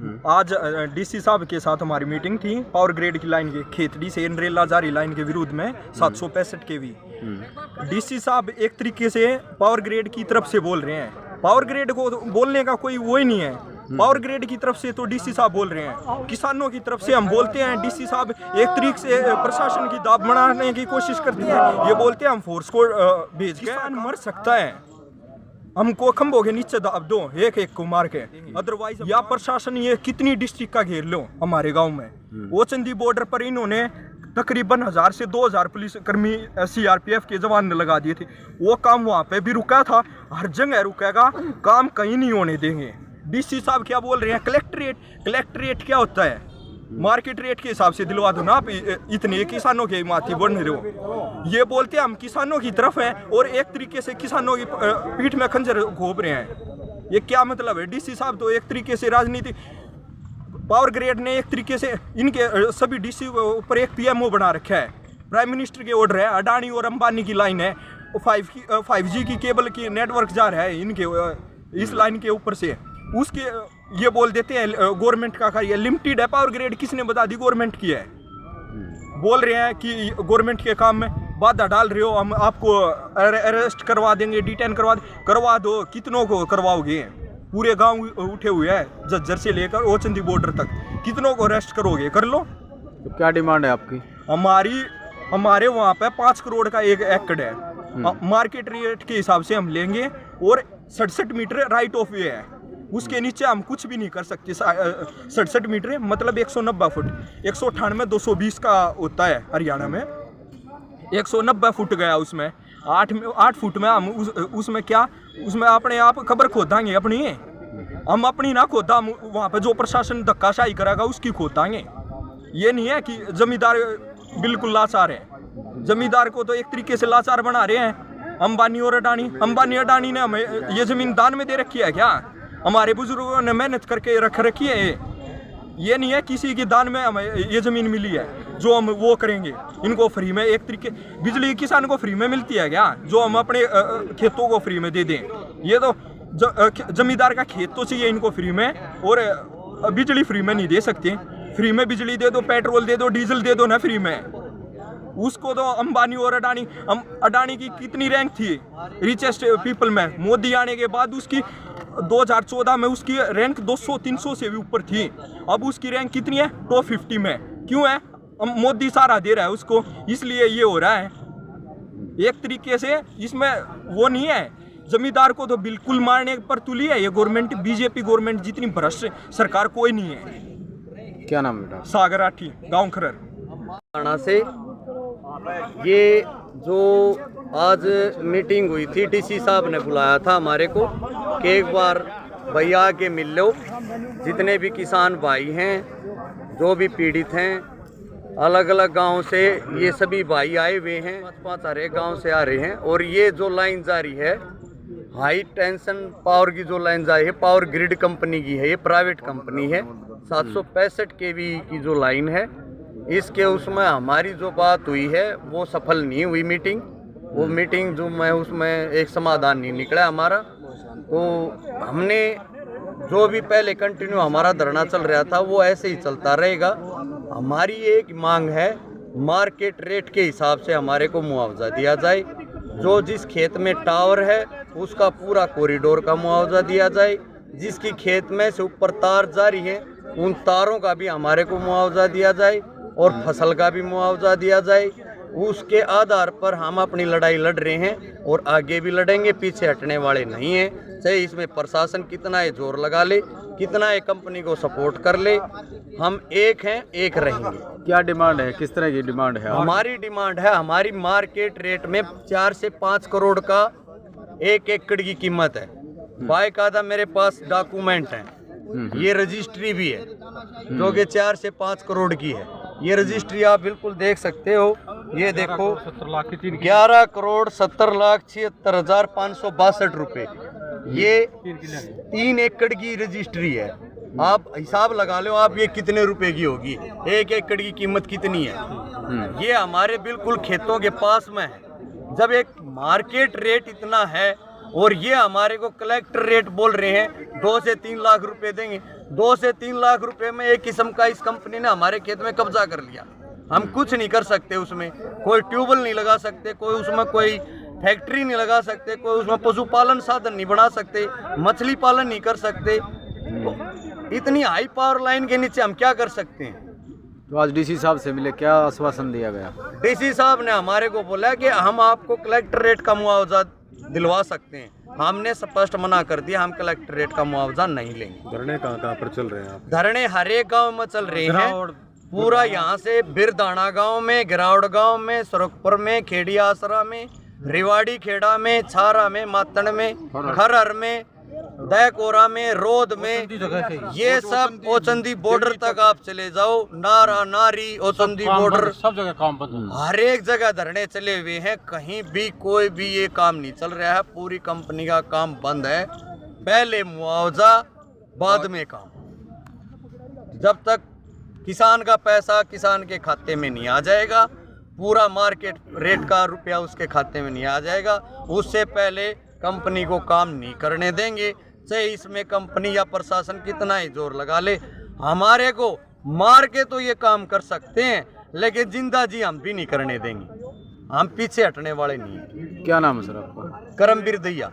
आज डीसी साहब के साथ हमारी मीटिंग थी पावर ग्रेड की लाइन के खेतड़ी से नरेला जारी लाइन के विरुद्ध में 765 केवी। डीसी साहब एक तरीके से पावर ग्रेड की तरफ से बोल रहे हैं। पावर ग्रेड को बोलने का कोई वो ही नहीं है। पावर ग्रेड की तरफ से तो डीसी साहब बोल रहे हैं, किसानों की तरफ से हम बोलते हैं। डीसी साहब एक तरीके से प्रशासन की दाब बनाने की कोशिश करते हैं। ये बोलते हैं हम फोर्स को भेज के किसान मर सकता है, हमको खंभों के नीचे दाब दो एक एक को मार के, अदरवाइज या प्रशासन ये कितनी डिस्ट्रिक्ट का घेर लो हमारे गांव में। ओचंदी बॉर्डर पर इन्होंने तकरीबन 1000 से 2000 पुलिसकर्मी CRPF के जवान ने लगा दिए थे। वो काम वहाँ पे भी रुका था, हर जगह रुकेगा, काम कहीं नहीं होने देंगे। डीसी साहब क्या बोल रहे हैं, कलेक्ट्रेट क्या होता है? मार्केट रेट के हिसाब से दिलवा दो ना आप, इतने किसानों के माथे बढ़ रहे हो। ये बोलते हैं हम किसानों की तरफ हैं और एक तरीके से किसानों की पीठ में खंजर घोंप रहे हैं। ये क्या मतलब है? डीसी साहब तो एक तरीके से राजनीति, पावर ग्रेड ने एक तरीके से इनके सभी डीसी के ऊपर एक PMO बना रखा है। प्राइम मिनिस्टर के ऑर्डर है, अडानी और अंबानी की लाइन है, 5G की केबल की नेटवर्क जा रहा है इनके इस लाइन के ऊपर से। उसके ये बोल देते हैं गवर्नमेंट का कार्य लिमिटेड है। पावर ग्रेड किसने बता दी गवर्नमेंट की है? बोल रहे हैं कि गवर्नमेंट के काम में बाधा डाल रहे हो, हम आपको अरेस्ट करवा देंगे, डिटेन करवा दो। कितनों को करवाओगे? पूरे गांव उठे हुए हैं, झज्जर से लेकर ओचंदी बॉर्डर तक, कितनों को अरेस्ट करोगे? कर लो। तो क्या डिमांड है आपकी? हमारे वहाँ पे 5 करोड़ का एक एकड़ है, मार्केट रेट के हिसाब से हम लेंगे और 67 मीटर राइट ऑफ वे है, उसके नीचे हम कुछ भी नहीं कर सकते। 67 मीटर मतलब 190 फुट, 198 220 का होता है हरियाणा में। 190 फुट गया उसमें, 8 फुट में हम उसमें क्या, उसमें अपने आप खबर खोदांगे अपनी। हम अपनी ना खोदा, हम वहाँ पे जो प्रशासन धक्काशाही करेगा उसकी खोदांगे। ये नहीं है कि जमींदार बिल्कुल लाचार है। जमींदार को तो एक तरीके से लाचार बना रहे हैं अंबानी और अडानी ने हमें ये जमीन दान में दे रखी है क्या? हमारे बुजुर्गों ने मेहनत करके रख रखी है। ये नहीं है किसी की दान में हमें ये जमीन मिली है जो हम वो करेंगे। इनको फ्री में, एक तरीके बिजली किसान को फ्री में मिलती है क्या, जो हम अपने खेतों को फ्री में दे दें? ये तो जमींदार का खेत तो चाहिए इनको फ्री में, और बिजली फ्री में नहीं दे सकते। फ्री में बिजली दे दो, पेट्रोल दे दो, डीजल दे दो ना फ्री में। उसको तो अंबानी और अडानी की कितनी रैंक थी रिचेस्ट पीपल में? मोदी आने के बाद उसकी 2014 में उसकी रैंक 200-300 से भी ऊपर थी। अब उसकी रैंक कितनी है? टॉप 50 में। क्यों है? मोदी सहारा दे रहा है उसको, इसलिए ये हो रहा है। एक तरीके से इसमें वो नहीं है। जमींदार को तो बिल्कुल मारने पर तुली है ये गवर्नमेंट, बीजेपी गवर्नमेंट जितनी भ्रष्ट सरकार कोई नहीं है। क्या नाम बेटा? सागर आठी, गाँव खरर। हरियाणा से ये जो आज मीटिंग हुई थी, डीसी साहब ने बुलाया था हमारे को कि एक बार भैया आके मिल लो। जितने भी किसान भाई हैं, जो भी पीड़ित हैं, अलग अलग गांव से ये सभी भाई आए हुए हैं, 5 हर एक गाँव से आ रहे हैं। और ये जो लाइन जारी है, हाई टेंशन पावर की जो लाइन जारी है, पावर ग्रिड कंपनी की है, ये प्राइवेट कंपनी है। 765 kV की जो लाइन है, इसके उसमें हमारी जो बात हुई है वो सफल नहीं हुई मीटिंग। वो मीटिंग जो मैं उसमें एक समाधान नहीं निकला हमारा। तो हमने जो भी पहले कंटिन्यू हमारा धरना चल रहा था वो ऐसे ही चलता रहेगा। हमारी एक मांग है, मार्केट रेट के हिसाब से हमारे को मुआवजा दिया जाए। जो जिस खेत में टावर है उसका पूरा कॉरिडोर का मुआवजा दिया जाए। जिसकी खेत में से ऊपर तार जारी है उन तारों का भी हमारे को मुआवजा दिया जाए और फसल का भी मुआवजा दिया जाए। उसके आधार पर हम अपनी लड़ाई लड़ रहे हैं और आगे भी लड़ेंगे, पीछे हटने वाले नहीं हैं। चाहे इसमें प्रशासन कितना ही जोर लगा ले, कितना ही कंपनी को सपोर्ट कर ले, हम एक हैं, एक रहेंगे। क्या डिमांड है? किस तरह की डिमांड है? हमारी डिमांड है, हमारी मार्केट रेट में 4 से 5 करोड़ का 1 एकड़ की कीमत है। बाकायदा मेरे पास डॉक्यूमेंट हैं, ये रजिस्ट्री भी है जो कि 4 से 5 करोड़ की है। ये रजिस्ट्री आप बिल्कुल देख सकते हो। ये देखो 11 करोड़ 70 लाख 76,562 रुपये। ये 3 एकड़ की रजिस्ट्री है। आप हिसाब लगा लो आप ये कितने रुपए की होगी, 1 एकड़ की कीमत कितनी है। ये हमारे बिल्कुल खेतों के पास में है। जब एक मार्केट रेट इतना है और ये हमारे को कलेक्टर रेट बोल रहे हैं 2 से 3 लाख रुपए देंगे। 2 से 3 लाख रुपए में एक किस्म का इस कंपनी ने हमारे खेत में कब्जा कर लिया। हम कुछ नहीं कर सकते उसमें, कोई ट्यूबवेल नहीं लगा सकते, कोई उसमें कोई फैक्ट्री नहीं लगा सकते, कोई उसमें पशुपालन साधन नहीं बना सकते, मछली पालन नहीं कर सकते। तो इतनी हाई पावर लाइन के नीचे हम क्या कर सकते हैं। तो आज डीसी साहब से मिले, क्या आश्वासन दिया गया? डीसी साहब ने हमारे को बोला कि हम आपको कलेक्टर रेट का मुआवजा दिलवा सकते हैं। हमने स्पष्ट मना कर दिया, हम कलेक्टर रेट का मुआवजा नहीं लेंगे। धरने कहाँ पर चल रहे हैं आप? धरने हर एक गाँव में चल रहे हैं, पूरा यहाँ से बिरदाना गांव में, गिरावड़ गांव में, सुरखपुर में, खेड़ी आसरा में, रिवाड़ी खेड़ा में, छारा में, मातन में, खरहर में, दहकोरा में, रोद में, ये सब ओचंदी बॉर्डर तक आप चले जाओ, नारा नारी ओचंदी बॉर्डर सब जगह काम बंद है। हर एक जगह धरने चले हुए हैं, कहीं भी कोई भी ये काम नहीं चल रहा है। पूरी कंपनी का काम बंद है। पहले मुआवजा बाद में काम। जब तक किसान का पैसा किसान के खाते में नहीं आ जाएगा, पूरा मार्केट रेट का रुपया उसके खाते में नहीं आ जाएगा, उससे पहले कंपनी को काम नहीं करने देंगे। चाहे इसमें कंपनी या प्रशासन कितना ही जोर लगा ले, हमारे को मार के तो ये काम कर सकते हैं, लेकिन जिंदा जी हम भी नहीं करने देंगे। हम पीछे हटने वाले नहीं हैं। क्या नाम है सर आपका? करमवीर दैया।